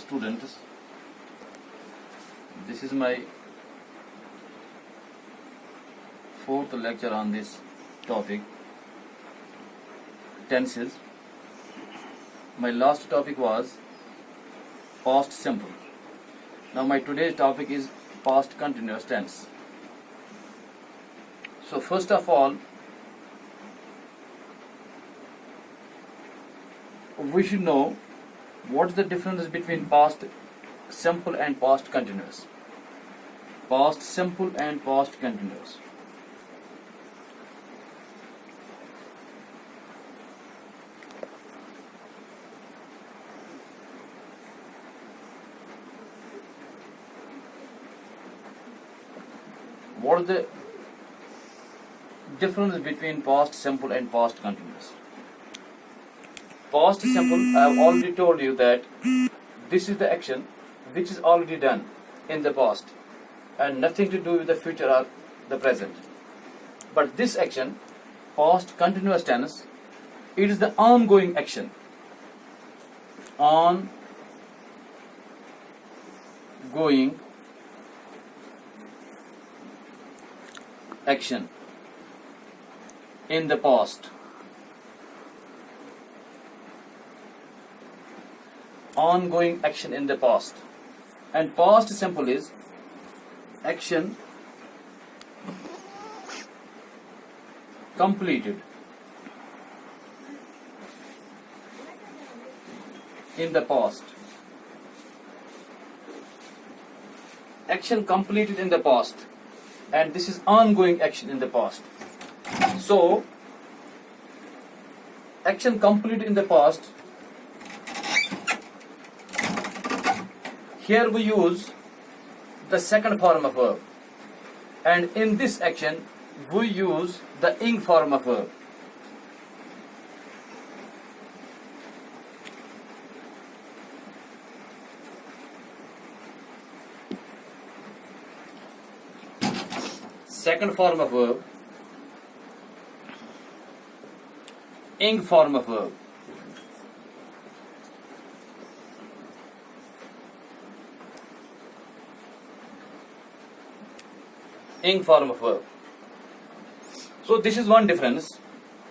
students, this is my fourth lecture on this topic, tenses. My last topic was past simple. Now my today's topic is past continuous tense. So first of all, we should know what is the difference between past simple and past continuous. Past simple and past continuous. What is the difference between past simple and past continuous? Past simple, I have already told you that this is the action which is already done in the past and nothing to do with the future or the present. But this action, past continuous tense, it is the ongoing action. Ongoing action in the past. Ongoing action in the past. And past simple is action completed in the past. Action completed in the past. And this is ongoing action in the past. So, action completed in the past, here we use the second form of verb, and in this action we use the ing form of verb. Second form of verb, ing form of verb. Ing form of verb. So this is one difference,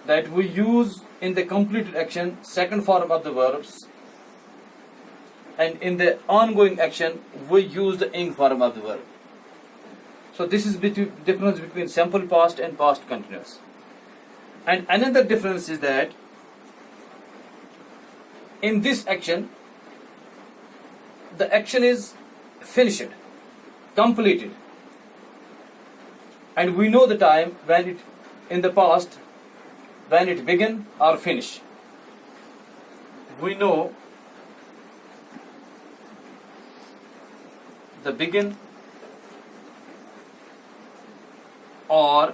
that we use in the completed action second form of the verbs, and in the ongoing action we use the ing form of the verb. So this is the difference between simple past and past continuous. And another difference is that in this action, the action is finished, completed. And we know the time when it, in the past, when it began or finished. We know the begin or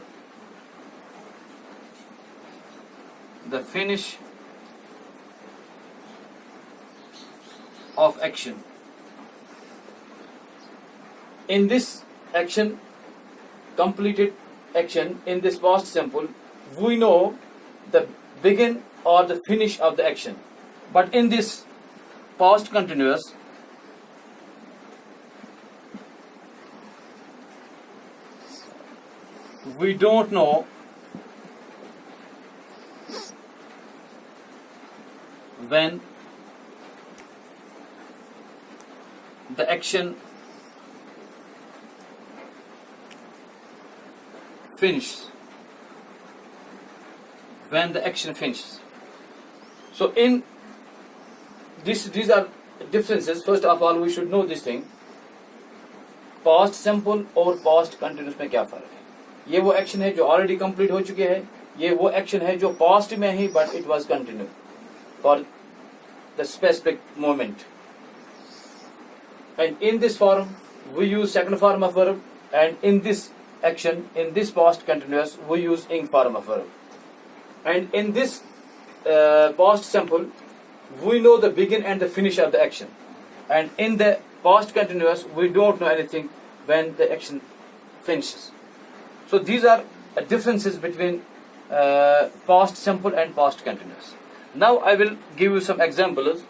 the finish of action. In this action, completed action, in this past simple, we know the begin or the finish of the action. But in this past continuous, we don't know when the action finishes. When the action finishes. So in this, these are differences. First of all, we should know this thing. Past simple और past continuous में क्या फर्क है? ये वो action है जो already complete हो चुके हैं, ये वो एक्शन है जो पास्ट में ही but it was continue for the specific moment. And in this form, we use second form of verb, and in this action, in this past continuous, we use ing form of verb. And in this past simple, we know the begin and the finish of the action. And in the past continuous, we don't know anything when the action finishes. So these are differences between past simple and past continuous. Now I will give you some examples.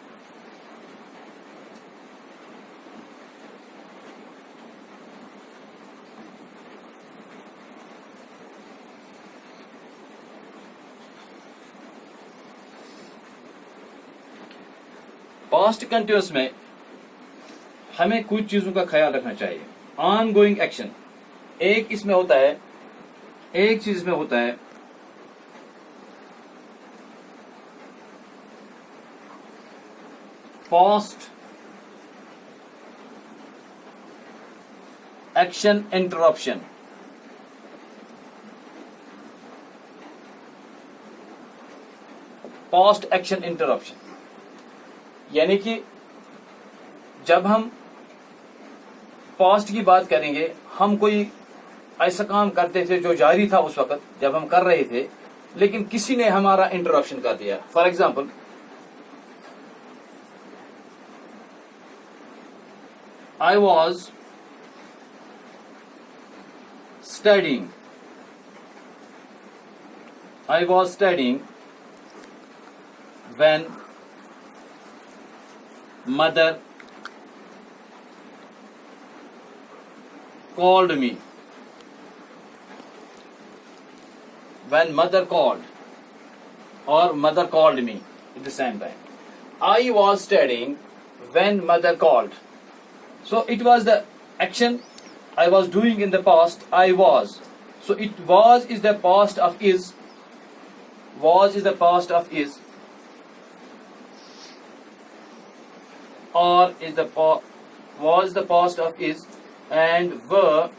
Past continuous में हमें कुछ चीजों का ख्याल रखना चाहिए. On going action, एक इसमें होता है, एक चीज में होता है past action interruption. Past action interruption यानी कि जब हम पास्ट की बात करेंगे, हम कोई ऐसा काम करते थे जो जारी था उस वक्त जब हम कर रहे थे, लेकिन किसी ने हमारा इंटरप्शन कर दिया. For example, I was studying. I was studying when mother called me. When mother called or mother called me at the same time. I was studying when mother called. So it was the action I was doing in the past. I was. So it was is the past of is. Was is the past of is. Or is the was the past of is, and were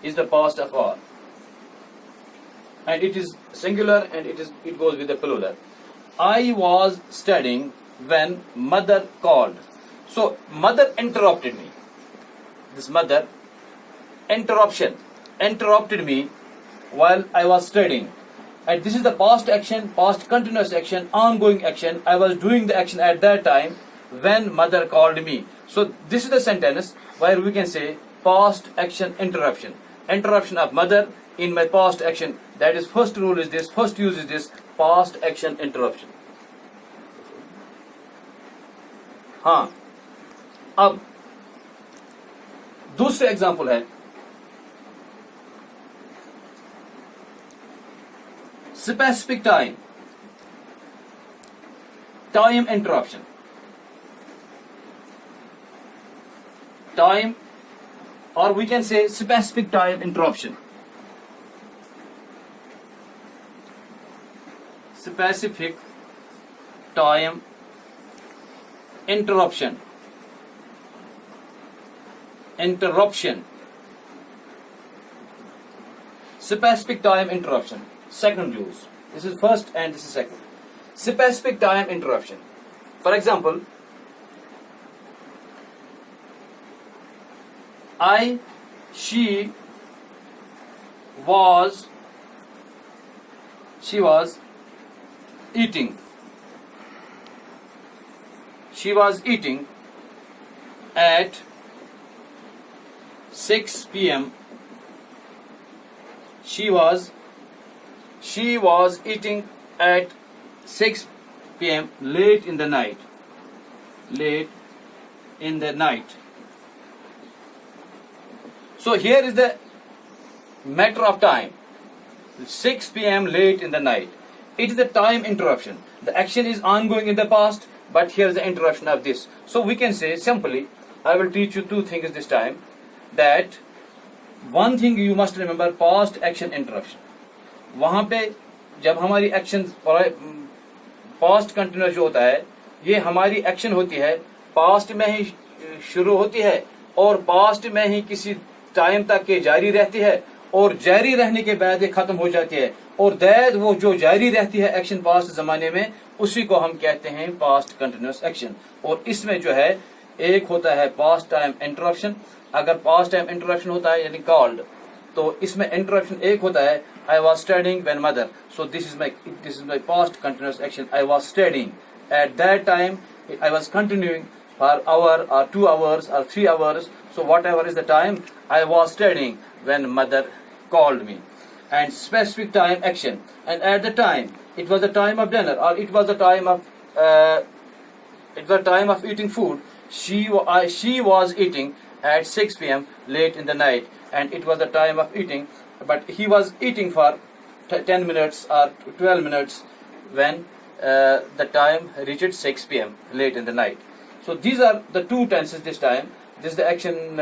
is the past of are. And it is singular and it goes with the plural. I was studying when mother called. So mother interrupted me. This mother interrupted me while I was studying. And this is the past action, past continuous action, ongoing action. I was doing the action at that time when mother called me. So this is the sentence where we can say past action interruption. Interruption of mother in my past action. That is, first rule is this, first use is this, past action interruption. हाँ, अब दूसरे example है specific time, time interruption. Time, or we can say specific time interruption. Specific time interruption. Interruption. Specific time interruption. Second use. This is first and this is second. Specific time interruption. For example, she was eating. She was eating at 6 p.m. She was eating at 6 p.m. late in the night. Late in the night. So here is the matter of time. 6 p.m. late in the night. It is the time interruption. The action is ongoing in the past, but here is the interruption of this. So we can say simply, I will teach you two things this time. That one thing you must remember, past action interruption. वहाँ पे जब हमारी action past continuous जो होता है, ये हमारी action होती है, पास्ट में ही शुरू होती है और पास्ट में ही किसी टाइम तक के जारी रहती है और जारी रहने के बाद ये खत्म हो जाती है, और दैट वो जो जारी रहती है एक्शन पास्ट जमाने में, उसी को हम कहते हैं पास्ट कंटिन्यूअस एक्शन. और इसमें जो है एक होता है पास्ट टाइम इंटरप्शन. अगर पास्ट टाइम इंटरप्शन होता है यानी कॉल्ड, तो इसमें इंटरप्शन एक होता है I was studying when mother. So this is my past continuous action. I was studying at that time. I was continuing for hour or 2 hours or 3 hours. So whatever is the time, I was studying when mother called me. And specific time action. And at the time, it was the time of dinner, or it was the time of eating food. She was eating at 6 p.m. late in the night, and it was the time of eating. But he was eating for 10 minutes or 12 minutes when the time reached 6 p.m. late in the night. So these are the two tenses this time. This is the action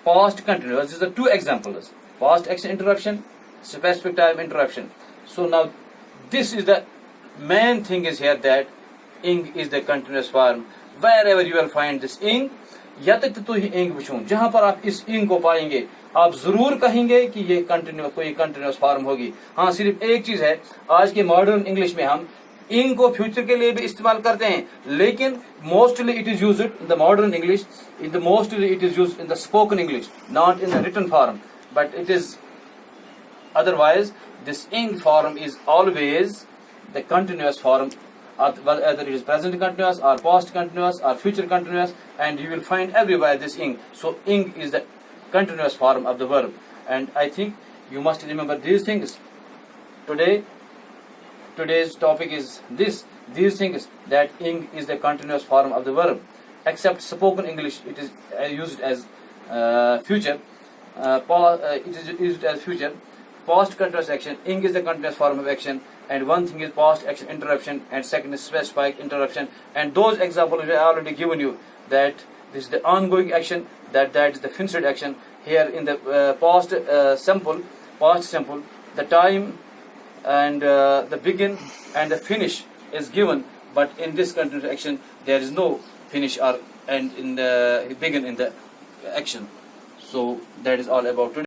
past continuous. These are two examples. Past action interruption, specific time interruption. So now this is the main thing is here that ing is the continuous form. Wherever you will find this ing, या तक तो ही इंग वुचूं जहां पर आप इस इंग को पाएंगे आप जरूर कहेंगे कि ये कंटिन्यूस कोई कंटिन्यूस फॉर्म होगी. हाँ, सिर्फ एक चीज है, आज के मॉडर्न इंग्लिश में हम इंग को फ्यूचर के लिए भी इस्तेमाल करते हैं, लेकिन mostly it is used in the modern English, mostly it is used in the spoken English, not in the written form, but it is otherwise this ing form is always the continuous form, whether it is present continuous or past continuous or future continuous, and you will find everywhere this ing. So ing is the continuous form of the verb, and I think you must remember these things. Today's topic is these things, that ing is the continuous form of the verb, except spoken English it is used as future. It is used as future. Past continuous action, ing is the continuous form of action, and one thing is past action interruption, and second is specific interruption. And those examples I already given you, that this is the ongoing action, that is the finished action. Here in the past simple, the time and the begin and the finish is given, but in this continuous action there is no finish or end in the begin in the action. So that is all about today.